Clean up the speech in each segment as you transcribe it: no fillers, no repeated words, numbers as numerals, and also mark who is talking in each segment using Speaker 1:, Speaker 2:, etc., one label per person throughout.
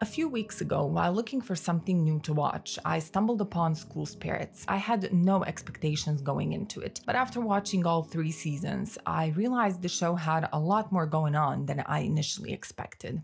Speaker 1: A few weeks ago, while looking for something new to watch, I stumbled upon School Spirits. I had no expectations going into it, but after watching all 3 seasons, I realized the show had a lot more going on than I initially expected.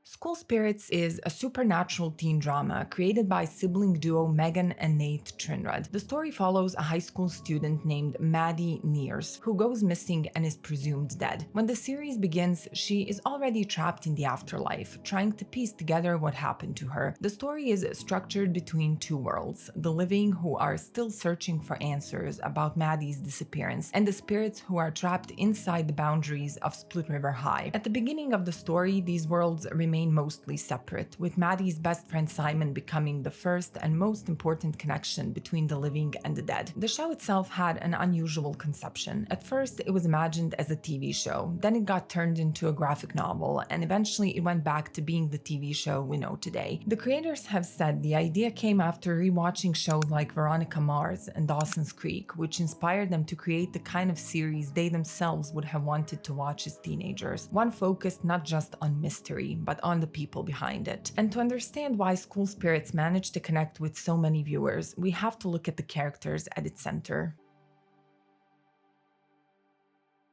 Speaker 1: School Spirits is a supernatural teen drama created by sibling duo Megan and Nate Trinrud. The story follows a high school student named Maddie Nears, who goes missing and is presumed dead. When the series begins, she is already trapped in the afterlife, trying to piece together what happened to her. The story is structured between two worlds: the living, who are still searching for answers about Maddie's disappearance, and the spirits who are trapped inside the boundaries of Split River High. At the beginning of the story, these worlds remain mostly separate, with Maddie's best friend Simon becoming the first and most important connection between the living and the dead. The show itself had an unusual conception. At first, it was imagined as a TV show, then it got turned into a graphic novel, and eventually it went back to being the TV show we know today. The creators have said the idea came after rewatching shows like Veronica Mars and Dawson's Creek, which inspired them to create the kind of series they themselves would have wanted to watch as teenagers. One focused not just on mystery, but on the people behind it. And to understand why School Spirits managed to connect with so many viewers, we have to look at the characters at its center.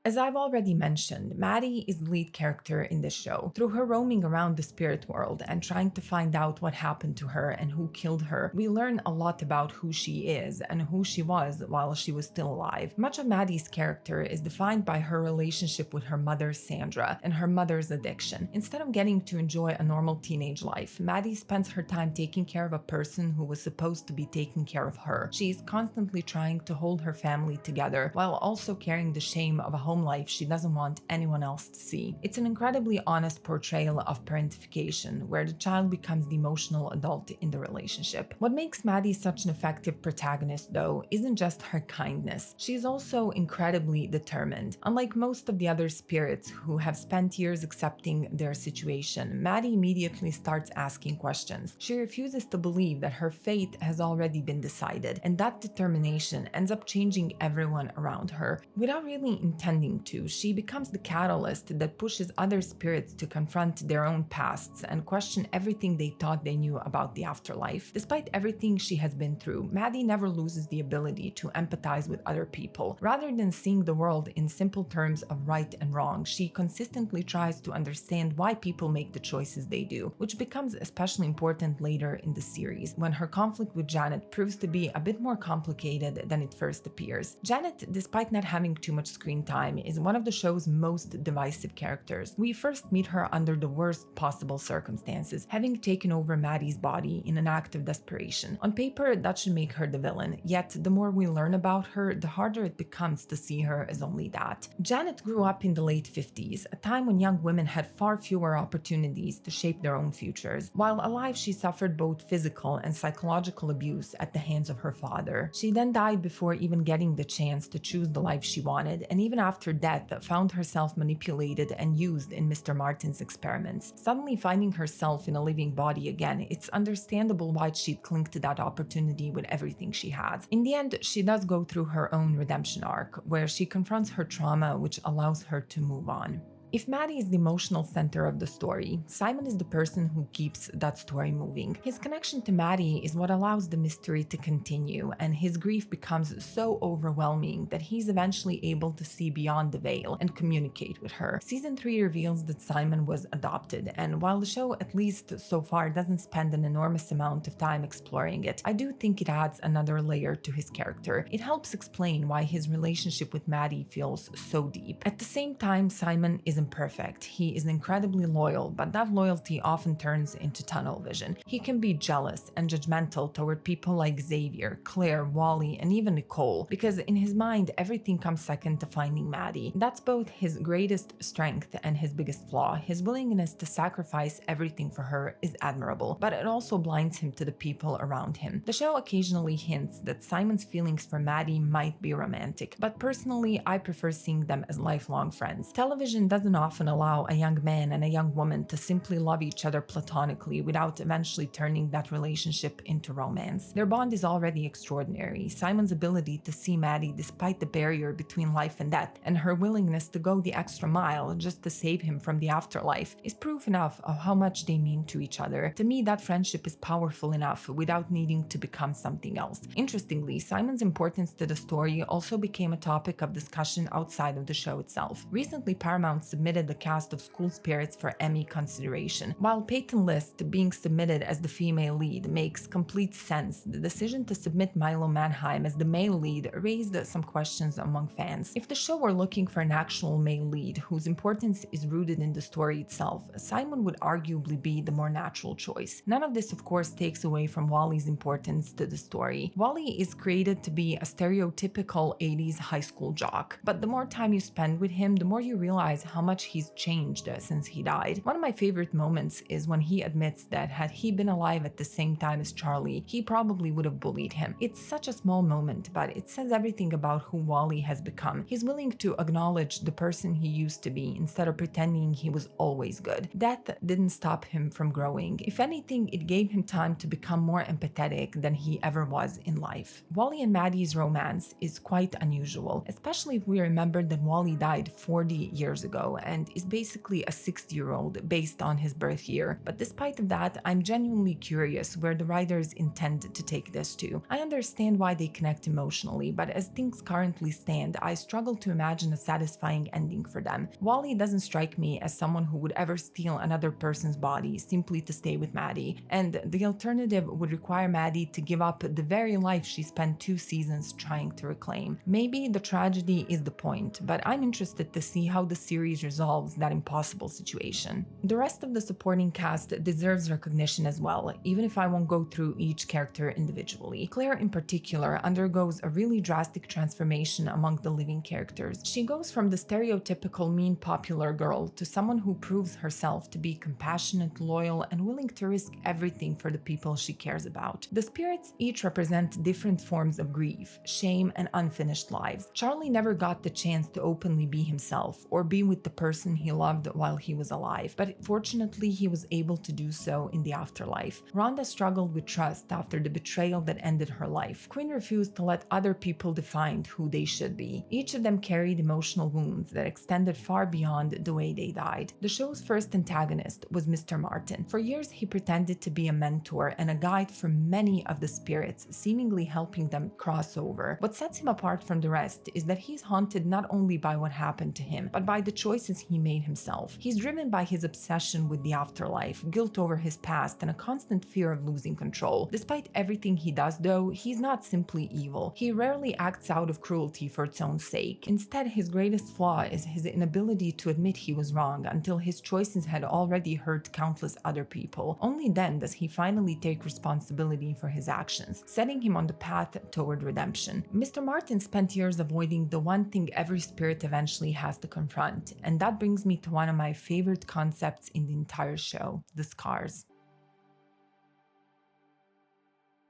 Speaker 1: As I've already mentioned, Maddie is the lead character in this show. Through her roaming around the spirit world and trying to find out what happened to her and who killed her, we learn a lot about who she is and who she was while she was still alive. Much of Maddie's character is defined by her relationship with her mother, Sandra, and her mother's addiction. Instead of getting to enjoy a normal teenage life, Maddie spends her time taking care of a person who was supposed to be taking care of her. She is constantly trying to hold her family together while also carrying the shame of a home life she doesn't want anyone else to see. It's an incredibly honest portrayal of parentification, where the child becomes the emotional adult in the relationship. What makes Maddie such an effective protagonist, though, isn't just her kindness. She's also incredibly determined. Unlike most of the other spirits who have spent years accepting their situation, Maddie immediately starts asking questions. She refuses to believe that her fate has already been decided, and that determination ends up changing everyone around her. Without really intending to, she becomes the catalyst that pushes other spirits to confront their own pasts and question everything they thought they knew about the afterlife. Despite everything she has been through, Maddie never loses the ability to empathize with other people. Rather than seeing the world in simple terms of right and wrong, she consistently tries to understand why people make the choices they do, which becomes especially important later in the series, when her conflict with Janet proves to be a bit more complicated than it first appears. Janet, despite not having too much screen time, is one of the show's most divisive characters. We first meet her under the worst possible circumstances, having taken over Maddie's body in an act of desperation. On paper, that should make her the villain, yet the more we learn about her, the harder it becomes to see her as only that. Janet grew up in the late 50s, a time when young women had far fewer opportunities to shape their own futures. While alive, she suffered both physical and psychological abuse at the hands of her father. She then died before even getting the chance to choose the life she wanted, and even after death, found herself manipulated and used in Mr. Martin's experiments. Suddenly finding herself in a living body again, it's understandable why she'd cling to that opportunity with everything she has. In the end, she does go through her own redemption arc, where she confronts her trauma, which allows her to move on. If Maddie is the emotional center of the story, Simon is the person who keeps that story moving. His connection to Maddie is what allows the mystery to continue, and his grief becomes so overwhelming that he's eventually able to see beyond the veil and communicate with her. Season 3 reveals that Simon was adopted, and while the show, at least so far, doesn't spend an enormous amount of time exploring it, I do think it adds another layer to his character. It helps explain why his relationship with Maddie feels so deep. At the same time, Simon isn't perfect. He is incredibly loyal, but that loyalty often turns into tunnel vision. He can be jealous and judgmental toward people like Xavier, Claire, Wally, and even Nicole, because in his mind, everything comes second to finding Maddie. That's both his greatest strength and his biggest flaw. His willingness to sacrifice everything for her is admirable, but it also blinds him to the people around him. The show occasionally hints that Simon's feelings for Maddie might be romantic, but personally, I prefer seeing them as lifelong friends. Television doesn't doesn't often allow a young man and a young woman to simply love each other platonically without eventually turning that relationship into romance. Their bond is already extraordinary. Simon's ability to see Maddie despite the barrier between life and death, and her willingness to go the extra mile just to save him from the afterlife, is proof enough of how much they mean to each other. To me, that friendship is powerful enough without needing to become something else. Interestingly, Simon's importance to the story also became a topic of discussion outside of the show itself. Recently, Paramount submitted the cast of School Spirits for Emmy consideration. While peytonlist being submitted as the female lead makes complete sense, the decision to submit milomanheim as the male lead raised some questions among fans. If the show were looking for an actual male lead whose importance is rooted in the story itself, Simon would arguably be the more natural choice. None of this, of course, takes away from Wally's importance to the story. Wally is created to be a stereotypical 80s high school jock, but the more time you spend with him, the more you realize how much he's changed since he died. One of my favorite moments is when he admits that had he been alive at the same time as Charlie, he probably would have bullied him. It's such a small moment, but it says everything about who Wally has become. He's willing to acknowledge the person he used to be instead of pretending he was always good. Death didn't stop him from growing. If anything, it gave him time to become more empathetic than he ever was in life. Wally and Maddie's romance is quite unusual, especially if we remember that Wally died 40 years ago and is basically a 60-year-old based on his birth year. But despite of that, I'm genuinely curious where the writers intend to take this to. I understand why they connect emotionally, but as things currently stand, I struggle to imagine a satisfying ending for them. Wally doesn't strike me as someone who would ever steal another person's body simply to stay with Maddie, and the alternative would require Maddie to give up the very life she spent 2 seasons trying to reclaim. Maybe the tragedy is the point, but I'm interested to see how the series resolves that impossible situation. The rest of the supporting cast deserves recognition as well, even if I won't go through each character individually. Claire in particular undergoes a really drastic transformation among the living characters. She goes from the stereotypical mean popular girl to someone who proves herself to be compassionate, loyal, and willing to risk everything for the people she cares about. The spirits each represent different forms of grief, shame, and unfinished lives. Charlie never got the chance to openly be himself or be with the person he loved while he was alive, but fortunately he was able to do so in the afterlife. Rhonda struggled with trust after the betrayal that ended her life. Quinn refused to let other people define who they should be. Each of them carried emotional wounds that extended far beyond the way they died. The show's first antagonist was Mr. Martin. For years he pretended to be a mentor and a guide for many of the spirits, seemingly helping them cross over. What sets him apart from the rest is that he's haunted not only by what happened to him, but by the choices he made himself. He's driven by his obsession with the afterlife, guilt over his past, and a constant fear of losing control. Despite everything he does, though, he's not simply evil. He rarely acts out of cruelty for its own sake. Instead, his greatest flaw is his inability to admit he was wrong until his choices had already hurt countless other people. Only then does he finally take responsibility for his actions, setting him on the path toward redemption. Mr. Martin spent years avoiding the one thing every spirit eventually has to confront, and that brings me to one of my favorite concepts in the entire show: the scars.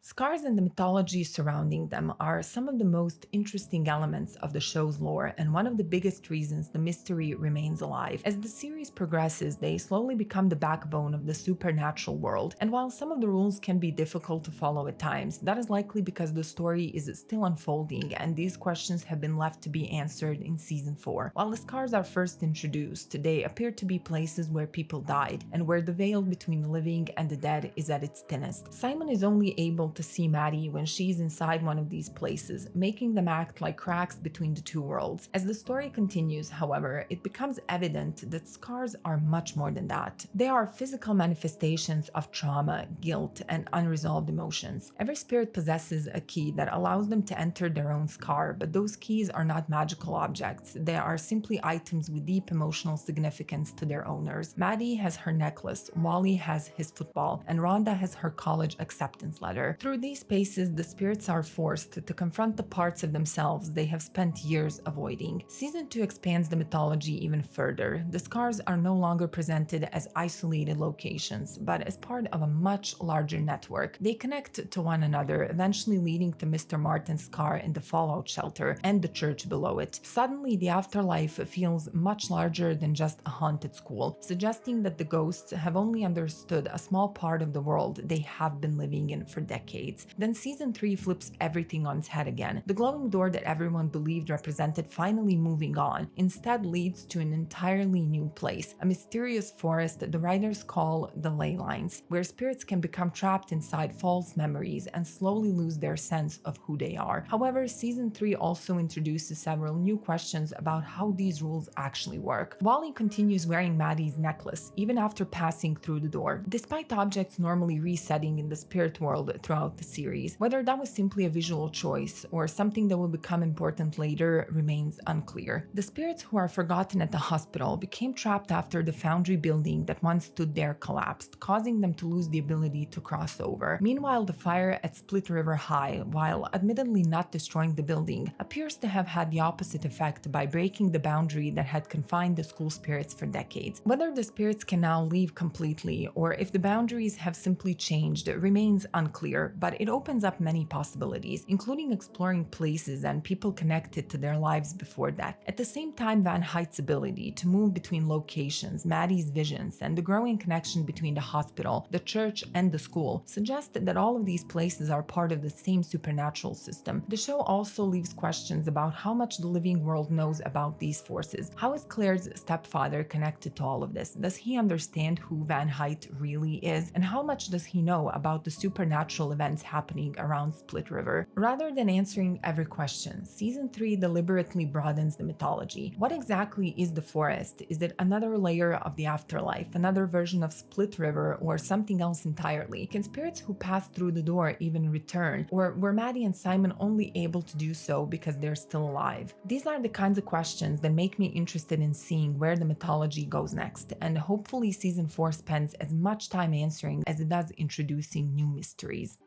Speaker 1: Scars and the mythology surrounding them are some of the most interesting elements of the show's lore, and one of the biggest reasons the mystery remains alive. As the series progresses, they slowly become the backbone of the supernatural world, and while some of the rules can be difficult to follow at times, that is likely because the story is still unfolding and these questions have been left to be answered in season 4. While the scars are first introduced, they appear to be places where people died, and where the veil between the living and the dead is at its thinnest. Simon is only able to see Maddie when she's inside one of these places, making them act like cracks between the two worlds. As the story continues, however, it becomes evident that scars are much more than that. They are physical manifestations of trauma, guilt, and unresolved emotions. Every spirit possesses a key that allows them to enter their own scar, but those keys are not magical objects. They are simply items with deep emotional significance to their owners. Maddie has her necklace, Wally has his football, and Rhonda has her college acceptance letter. Through these spaces, the spirits are forced to confront the parts of themselves they have spent years avoiding. Season 2 expands the mythology even further. The scars are no longer presented as isolated locations, but as part of a much larger network. They connect to one another, eventually leading to Mr. Martin's scar in the fallout shelter and the church below it. Suddenly, the afterlife feels much larger than just a haunted school, suggesting that the ghosts have only understood a small part of the world they have been living in for decades. Then season 3 flips everything on its head again. The glowing door that everyone believed represented finally moving on, instead leads to an entirely new place, a mysterious forest the writers call the ley lines, where spirits can become trapped inside false memories and slowly lose their sense of who they are. However, season 3 also introduces several new questions about how these rules actually work. Wally continues wearing Maddie's necklace even after passing through the door, despite objects normally resetting in the spirit world throughout the series. Whether that was simply a visual choice or something that will become important later remains unclear. The spirits who are forgotten at the hospital became trapped after the foundry building that once stood there collapsed, causing them to lose the ability to cross over. Meanwhile, the fire at Split River High, while admittedly not destroying the building, appears to have had the opposite effect by breaking the boundary that had confined the school spirits for decades. Whether the spirits can now leave completely or if the boundaries have simply changed remains unclear, but it opens up many possibilities, including exploring places and people connected to their lives before that. At the same time, Van Height's ability to move between locations, Maddie's visions, and the growing connection between the hospital, the church, and the school suggest that all of these places are part of the same supernatural system. The show also leaves questions about how much the living world knows about these forces. How is Claire's stepfather connected to all of this? Does he understand who Van Height really is? And how much does he know about the supernatural events happening around Split River? Rather than answering every question, season 3 deliberately broadens the mythology. What exactly is the forest? Is it another layer of the afterlife, another version of Split River, or something else entirely? Can spirits who passed through the door even return? Or were Maddie and Simon only able to do so because they're still alive? These are the kinds of questions that make me interested in seeing where the mythology goes next, and hopefully season 4 spends as much time answering as it does introducing new mysteries.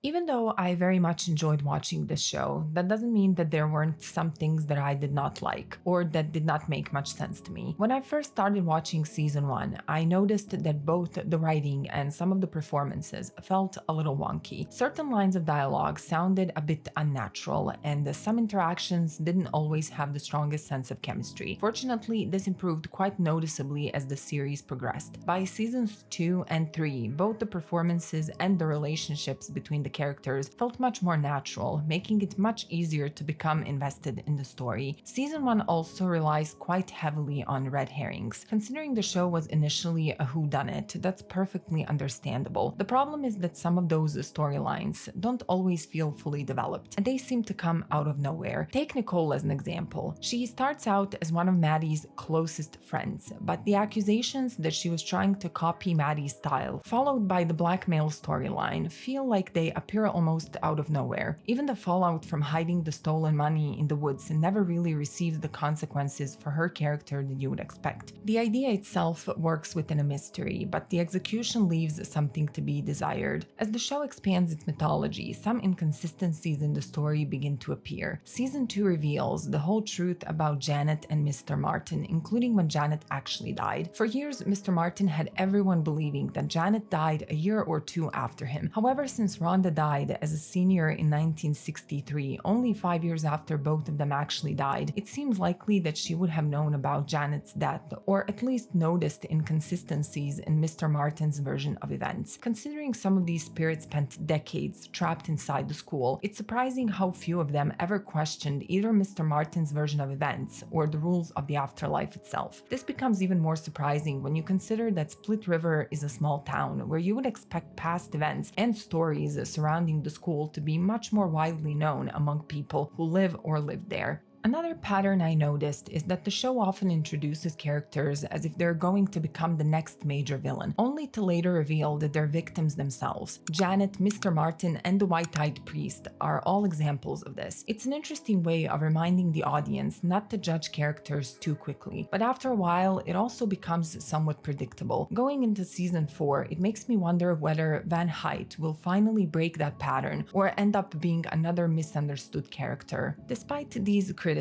Speaker 1: Even though I very much enjoyed watching this show, that doesn't mean that there weren't some things that I did not like or that did not make much sense to me. When I first started watching season 1, I noticed that both the writing and some of the performances felt a little wonky. Certain lines of dialogue sounded a bit unnatural, and some interactions didn't always have the strongest sense of chemistry. Fortunately, this improved quite noticeably as the series progressed. By seasons 2 and 3, both the performances and the relationships between the characters felt much more natural, making it much easier to become invested in the story. Season 1 also relies quite heavily on red herrings. Considering the show was initially a whodunit, that's perfectly understandable. The problem is that some of those storylines don't always feel fully developed, and they seem to come out of nowhere. Take Nicole as an example. She starts out as one of Maddie's closest friends, but the accusations that she was trying to copy Maddie's style, followed by the blackmail storyline, feel like they appear almost out of nowhere. Even the fallout from hiding the stolen money in the woods never really receives the consequences for her character that you would expect. The idea itself works within a mystery, but the execution leaves something to be desired. As the show expands its mythology, some inconsistencies in the story begin to appear. Season 2 reveals the whole truth about Janet and Mr. Martin, including when Janet actually died. For years, Mr. Martin had everyone believing that Janet died a year or two after him. However, since Rhonda died as a senior in 1963, only 5 years after both of them actually died, it seems likely that she would have known about Janet's death, or at least noticed inconsistencies in Mr. Martin's version of events. Considering some of these spirits spent decades trapped inside the school, it's surprising how few of them ever questioned either Mr. Martin's version of events or the rules of the afterlife itself. This becomes even more surprising when you consider that Split River is a small town where you would expect past events and stories surrounding the school to be much more widely known among people who live or lived there. Another pattern I noticed is that the show often introduces characters as if they're going to become the next major villain, only to later reveal that they're victims themselves. Janet, Mr. Martin, and the white-eyed priest are all examples of this. It's an interesting way of reminding the audience not to judge characters too quickly, but after a while, it also becomes somewhat predictable. Going into season 4, it makes me wonder whether Van Height will finally break that pattern or end up being another misunderstood character. Despite these criticisms,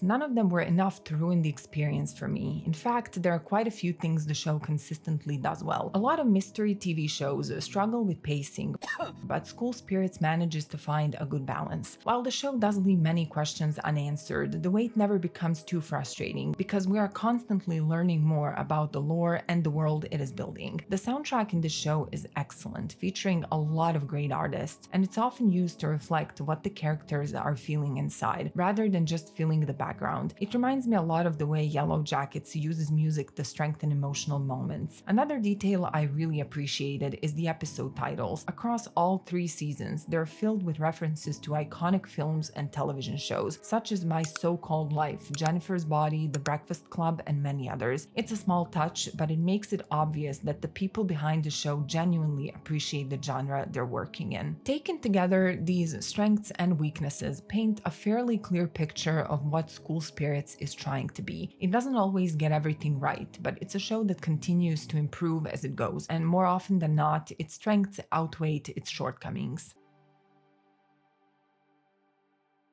Speaker 1: none of them were enough to ruin the experience for me. In fact, there are quite a few things the show consistently does well. A lot of mystery TV shows struggle with pacing, but School Spirits manages to find a good balance. While the show does leave many questions unanswered, the wait never becomes too frustrating because we are constantly learning more about the lore and the world it is building. The soundtrack in this show is excellent, featuring a lot of great artists, and it's often used to reflect what the characters are feeling inside, rather than just filling the background. It reminds me a lot of the way Yellow Jackets uses music to strengthen emotional moments. Another detail I really appreciated is the episode titles. Across all 3 seasons, they're filled with references to iconic films and television shows, such as My So-Called Life, Jennifer's Body, The Breakfast Club, and many others. It's a small touch, but it makes it obvious that the people behind the show genuinely appreciate the genre they're working in. Taken together, these strengths and weaknesses paint a fairly clear picture of what School Spirits is trying to be. It doesn't always get everything right, but it's a show that continues to improve as it goes, and more often than not, its strengths outweigh its shortcomings.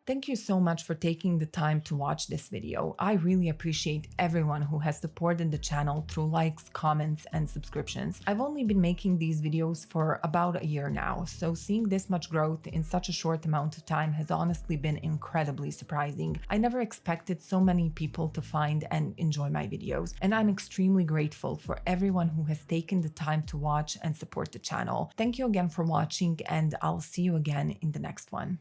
Speaker 1: Thank you so much for taking the time to watch this video. I really appreciate everyone who has supported the channel through likes, comments, and subscriptions. I've only been making these videos for about a year now, so seeing this much growth in such a short amount of time has honestly been incredibly surprising. I never expected so many people to find and enjoy my videos, and I'm extremely grateful for everyone who has taken the time to watch and support the channel. Thank you again for watching, and I'll see you again in the next one.